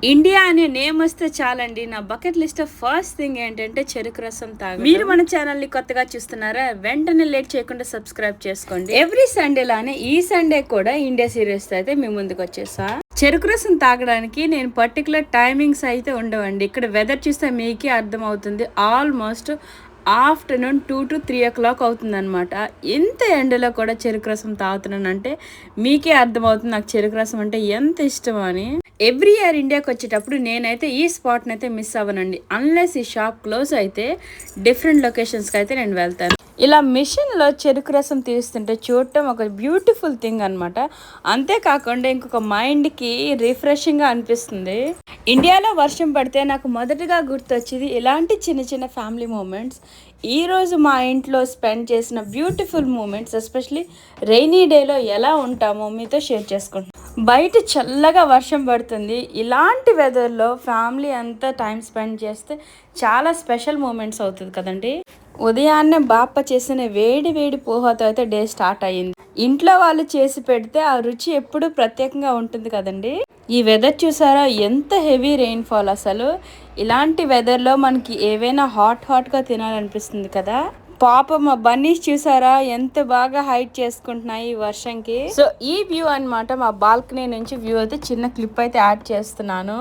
India అనే name వస్తే చాలండి నా బకెట్ లిస్ట్ ఫస్ట్ థింగ్ ఏంటంటే చెరుకు రసం తాగడం. మీరు మన ఛానల్ ని కొత్తగా చూస్తున్నారా? వెంటనే లేట్ చేయకుండా సబ్స్క్రైబ్ చేసుకోండి. ఎవ్రీ సండే లానే ఈ సండే కూడా ఇండియా సీరియస్ తో అయితే మీ ముందుకు వచ్చేసా. చెరుకు రసం తాగడానికి నేను పర్టికులర్ టైమింగ్స్ అయితే ఉండవండి. ఇక్కడ వెదర్ చూస్తే మీకే అర్థం అవుతుంది. ఆల్మోస్ట్ ఆఫ్టర్నూన్ 2 to 3 o'clock అవుతుంది అనమాట. ఎంత ఎండలో కూడా చెరుకు రసం తాగుతున్నానంటే మీకే అర్థమవుతుంది నాకు చెరుకు రసం అంటే ఎంత ఇష్టం అని. ఎవ్రీ ఇయర్ ఇండియాకి వచ్చేటప్పుడు నేనైతే ఈ స్పాట్ని అయితే మిస్ అవ్వనండి. అన్లెస్ ఈ షాప్ క్లోజ్ అయితే డిఫరెంట్ లొకేషన్స్కి అయితే నేను వెళ్తాను. ఇలా మిషన్లో చెరుకు రసం తీస్తుంటే చూడటం ఒక బ్యూటిఫుల్ థింగ్ అనమాట. అంతేకాకుండా ఇంకొక మైండ్కి రిఫ్రెషింగ్గా అనిపిస్తుంది. ఇండియాలో వర్షం పడితే నాకు మొదటగా గుర్తొచ్చేది ఇలాంటి చిన్న చిన్న ఫ్యామిలీ మూమెంట్స్. ఈరోజు మా ఇంట్లో స్పెండ్ చేసిన బ్యూటిఫుల్ మూమెంట్స్, ఎస్పెషలీ రెయినీ డేలో ఎలా ఉంటామో మీతో షేర్ చేసుకుంటాను. బయట చల్లగా వర్షం పడుతుంది. ఇలాంటి వెదర్లో ఫ్యామిలీ అంతా టైం స్పెండ్ చేస్తే చాలా స్పెషల్ మూమెంట్స్ అవుతుంది కదండి. ఉదయాన్నే బాప్ప చేసిన వేడి వేడి పోహాతో అయితే డే స్టార్ట్ అయ్యింది. ఇంట్లో వాళ్ళు చేసి పెడితే ఆ రుచి ఎప్పుడు ప్రత్యేకంగా ఉంటుంది కదండి. ఈ వెదర్ చూసారా ఎంత హెవీ రెయిన్ఫాల్. అసలు ఇలాంటి వెదర్లో మనకి ఏవైనా హాట్గా తినాలనిపిస్తుంది కదా. పాప మా బన్నీస్ చూసారా ఎంత బాగా హైట్ చేసుకుంటున్నాయి ఈ వర్షంకి. సో ఈ వ్యూ అనమాట, మా బాల్కనీ నుంచి వ్యూ అయితే చిన్న క్లిప్ అయితే యాడ్ చేస్తున్నాను.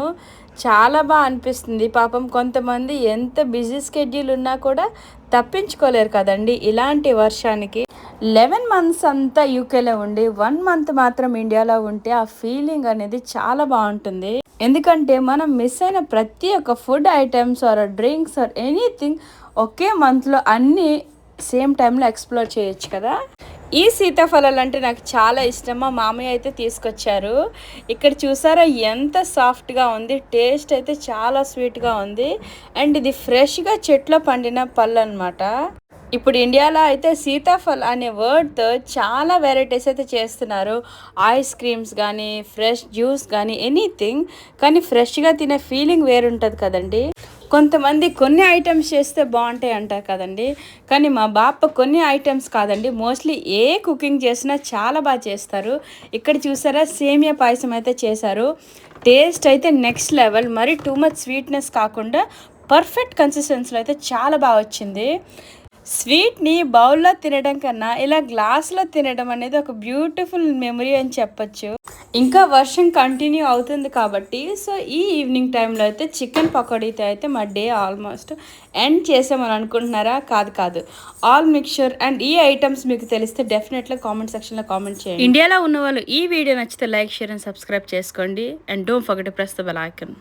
చాలా బాగా అనిపిస్తుంది. పాపం కొంతమంది ఎంత బిజీ స్కెడ్యూల్ ఉన్నా కూడా తప్పించుకోలేరు కదండి ఇలాంటి వర్షానికి. 11 months అంతా యూకేలో ఉండి 1 month మాత్రం ఇండియాలో ఉంటే ఆ ఫీలింగ్ అనేది చాలా బాగుంటుంది. ఎందుకంటే మనం మిస్ అయిన ప్రతి ఒక్క food items or drinks or anything ఒకే మంత్లో అన్నీ సేమ్ టైంలో ఎక్స్ప్లోర్ చేయొచ్చు కదా. ఈ సీతాఫలాలు అంటే నాకు చాలా ఇష్టం. మా మామయ్య అయితే తీసుకొచ్చారు. ఇక్కడ చూసారా ఎంత సాఫ్ట్గా ఉంది. టేస్ట్ అయితే చాలా స్వీట్గా ఉంది. అండ్ ఇది ఫ్రెష్గా చెట్లో పండిన పళ్ళు అనమాట. ఇప్పుడు ఇండియాలో అయితే సీతాఫల్ అనే వర్డ్తో చాలా వెరైటీస్ అయితే చేస్తున్నారు. ఐస్ క్రీమ్స్ కానీ ఫ్రెష్ జ్యూస్ కానీ ఎనీథింగ్. కానీ ఫ్రెష్గా తినే ఫీలింగ్ వేరుంటుంది కదండి. కొంతమంది కొన్ని ఐటమ్స్ చేస్తే బాగుంటాయి అంటారు కదండి. కానీ మా బాప్ప కొన్ని ఐటమ్స్ కాదండి, మోస్ట్లీ ఏ కుకింగ్ చేసినా చాలా బాగా చేస్తారు. ఇక్కడ చూసారా సేమియా పాయసం అయితే చేశారు. టేస్ట్ అయితే నెక్స్ట్ లెవెల్. మరి టూ మచ్ స్వీట్నెస్ కాకుండా పర్ఫెక్ట్ కన్సిస్టెన్సీలో అయితే చాలా బాగా వచ్చింది. స్వీట్ని బౌల్లో తినడం కన్నా ఇలా గ్లాస్లో తినడం అనేది ఒక బ్యూటిఫుల్ మెమరీ అని చెప్పచ్చు. ఇంకా వర్షం కంటిన్యూ అవుతుంది కాబట్టి సో ఈ ఈవినింగ్ టైంలో అయితే చికెన్ పకోడీతో అయితే మా డే ఆల్మోస్ట్ ఎండ్ చేసామని అనుకుంటున్నారా? కాదు. ఆల్ మిక్చర్ అండ్ ఈ ఐటమ్స్ మీకు తెలిస్తే డెఫినెట్గా కామెంట్ సెక్షన్లో కామెంట్ చేయండి. ఇండియాలో ఉన్న వాళ్ళు ఈ వీడియో నచ్చితే లైక్, షేర్ అండ్ సబ్స్క్రైబ్ చేసుకోండి. And don't forget to press the bell icon.